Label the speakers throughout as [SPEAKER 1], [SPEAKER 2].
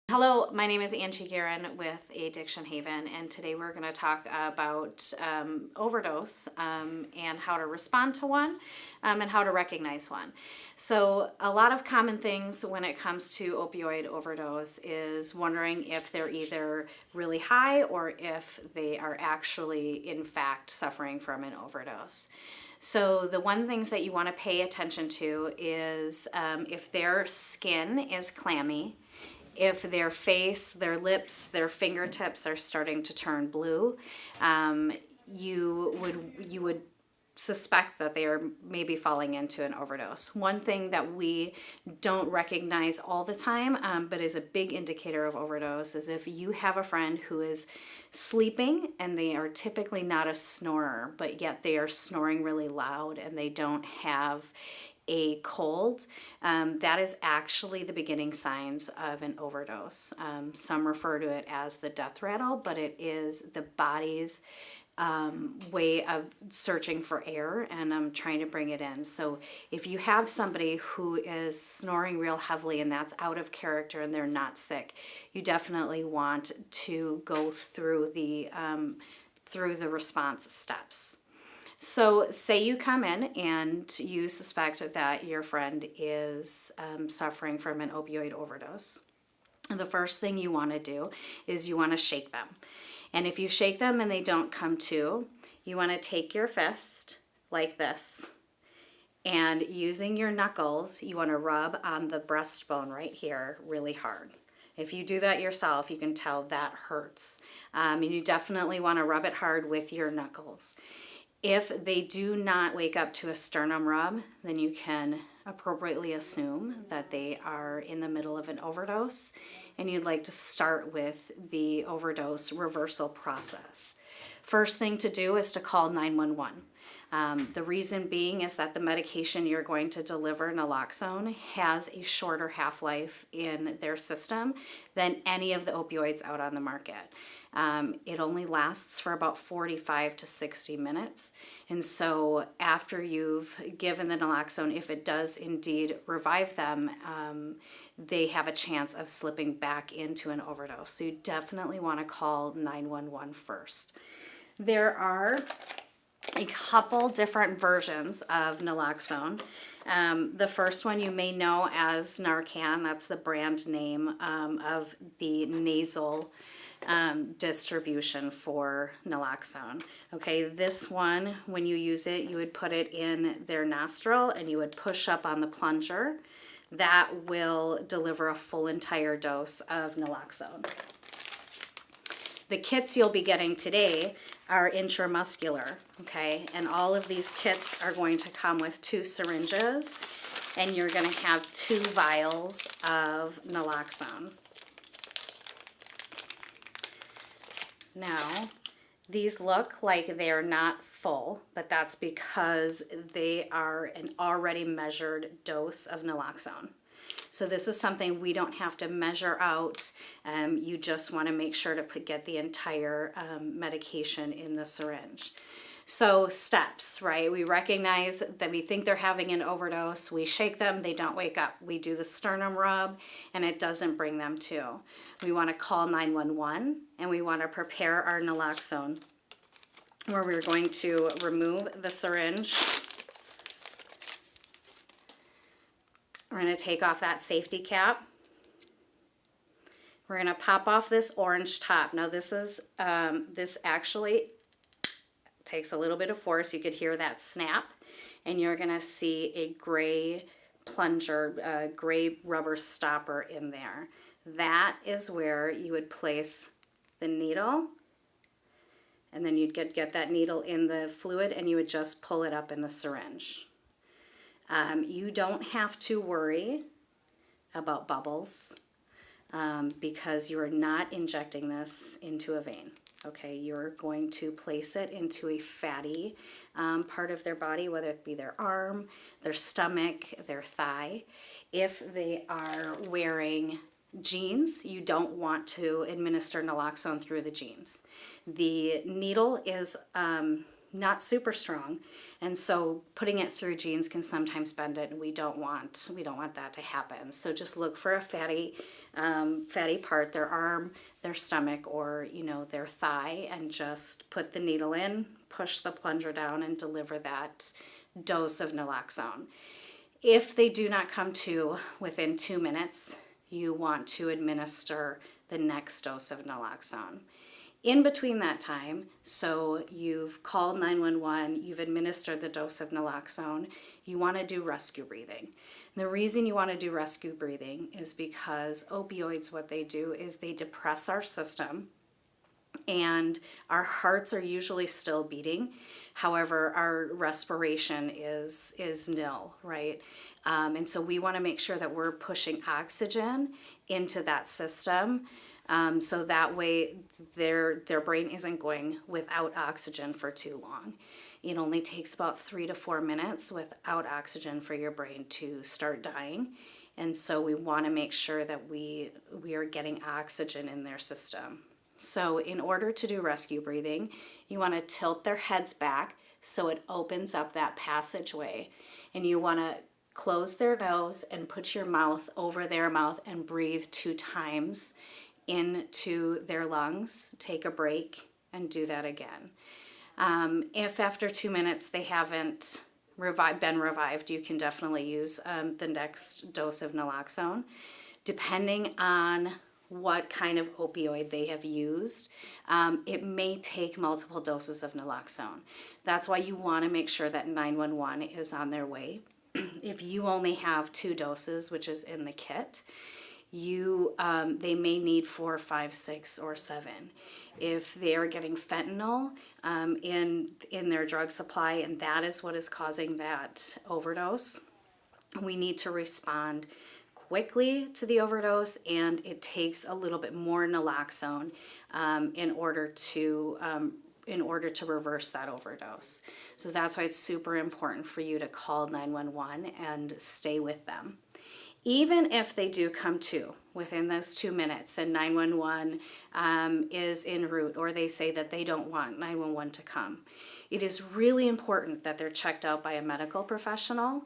[SPEAKER 1] Hello, my name is Angie Guerin with Addiction Haven, and today we're going to talk about overdose and how to respond to one and how to recognize one. So a lot of common things when it comes to opioid overdose is wondering if they're either really high or if they are actually, in fact, suffering from an overdose. So the one things that you want to pay attention to is if their skin is clammy, if their face, their lips, their fingertips are starting to turn blue, you would suspect that they are maybe falling into an overdose. One thing that we don't recognize all the time, but is a big indicator of overdose, is if you have a friend who is sleeping and they are typically not a snorer, but yet they are snoring really loud and they don't have a cold, that is actually the beginning signs of an overdose. Some refer to it as the death rattle, but it is the body's way of searching for air and trying to bring it in. So if you have somebody who is snoring real heavily and that's out of character and they're not sick, you definitely want to go through the response steps. So say you come in and you suspect that your friend is suffering from an opioid overdose. The first thing you want to do is you want to shake them. And if you shake them and they don't come to, you want to take your fist like this, and using your knuckles, you want to rub on the breastbone right here really hard. If you do that yourself, you can tell that hurts. And you definitely want to rub it hard with your knuckles. If they do not wake up to a sternum rub, then you can appropriately assume that they are in the middle of an overdose and you'd like to start with the overdose reversal process. First thing to do is to call 911. The reason being is that the medication you're going to deliver, naloxone, has a shorter half-life in their system than any of the opioids out on the market. It only lasts for about 45 to 60 minutes. And so after you've given the naloxone, if it does indeed revive them, they have a chance of slipping back into an overdose. So you definitely want to call 911 first. There are a couple different versions of naloxone. The first one you may know as Narcan. That's the brand name of the nasal distribution for naloxone. Okay, this one, when you use it, you would put it in their nostril and you would push up on the plunger. That will deliver a full entire dose of naloxone. The kits you'll be getting today are intramuscular, okay? And all of these kits are going to come with 2 syringes, and you're going to have 2 vials of naloxone. Now, these look like they're not full, but that's because they are an already measured dose of naloxone. So this is something we don't have to measure out. You just want to make sure to get the entire medication in the syringe. So steps, right? We recognize that we think they're having an overdose. We shake them, they don't wake up. We do the sternum rub and it doesn't bring them to. We want to call 911 and we want to prepare our naloxone, where we're going to remove the syringe. We're going to take off that safety cap. We're going to pop off this orange top. Now this actually takes a little bit of force. You could hear that snap, and you're going to see a gray plunger, gray rubber stopper in there. That is where you would place the needle, and then you'd get that needle in the fluid and you would just pull it up in the syringe. You don't have to worry about bubbles because you are not injecting this into a vein. Okay, you're going to place it into a fatty part of their body, whether it be their arm, their stomach, their thigh. If they are wearing jeans, you don't want to administer naloxone through the jeans. The needle is not super strong, and so putting it through jeans can sometimes bend it, and we don't want that to happen. So just look for a fatty part, their arm, their stomach, or their thigh, and just put the needle in, push the plunger down, and deliver that dose of naloxone. If they do not come to within 2 minutes, you want to administer the next dose of naloxone. In between that time, so you've called 911, you've administered the dose of naloxone, you want to do rescue breathing. And the reason you want to do rescue breathing is because opioids, what they do is they depress our system, and our hearts are usually still beating. However, our respiration is nil, right? And so we want to make sure that we're pushing oxygen into that system, so that way their brain isn't going without oxygen for too long. It only takes about 3 to 4 minutes without oxygen for your brain to start dying. And so we want to make sure that we are getting oxygen in their system. So in order to do rescue breathing, you want to tilt their heads back so it opens up that passageway. And you want to close their nose and put your mouth over their mouth and breathe 2 times into their lungs. Take a break and do that again. If after 2 minutes they haven't been revived, you can definitely use the next dose of naloxone. Depending on what kind of opioid they have used, it may take multiple doses of naloxone. That's why you want to make sure that 911 is on their way. If you only have 2 doses, which is in the kit, they may need 4, 5, 6, or 7. If they are getting fentanyl in their drug supply, and that is what is causing that overdose, we need to respond quickly to the overdose, and it takes a little bit more naloxone in order to reverse that overdose. So that's why it's super important for you to call 911 and stay with them. Even if they do come to within those 2 minutes and 911 is en route, or they say that they don't want 911 to come, it is really important that they're checked out by a medical professional,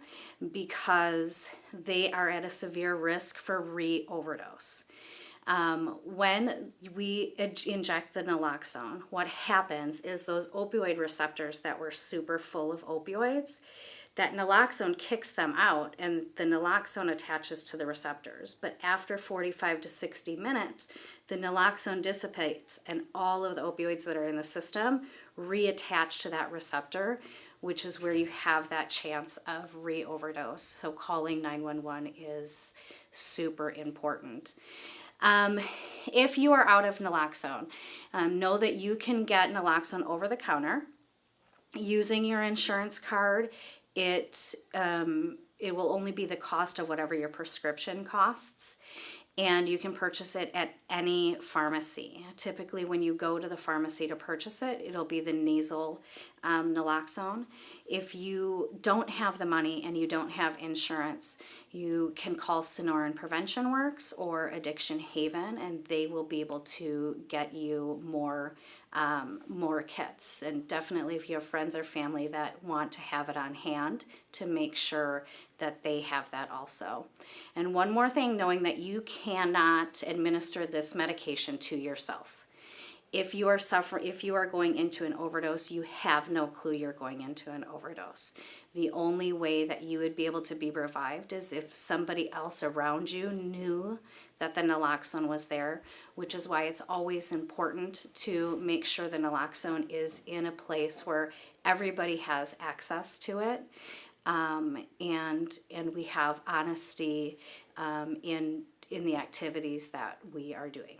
[SPEAKER 1] because they are at a severe risk for re-overdose. When we inject the naloxone, what happens is those opioid receptors that were super full of opioids, that naloxone kicks them out, and the naloxone attaches to the receptors. But after 45 to 60 minutes, the naloxone dissipates, and all of the opioids that are in the system reattach to that receptor, which is where you have that chance of re-overdose. So calling 911 is super important. If you are out of naloxone, know that you can get naloxone over the counter using your insurance card. It will only be the cost of whatever your prescription costs, and you can purchase it at any pharmacy. Typically, when you go to the pharmacy to purchase it, it'll be the nasal naloxone. If you don't have the money and you don't have insurance, you can call Sonoran Prevention Works or Addiction Haven, and they will be able to get you more kits. And definitely, if you have friends or family that want to have it on hand, to make sure that they have that also. And one more thing, knowing that you cannot administer this medication to yourself. If you are going into an overdose, you have no clue you're going into an overdose. The only way that you would be able to be revived is if somebody else around you knew that the naloxone was there, which is why it's always important to make sure the naloxone is in a place where everybody has access to it, and we have honesty in the activities that we are doing.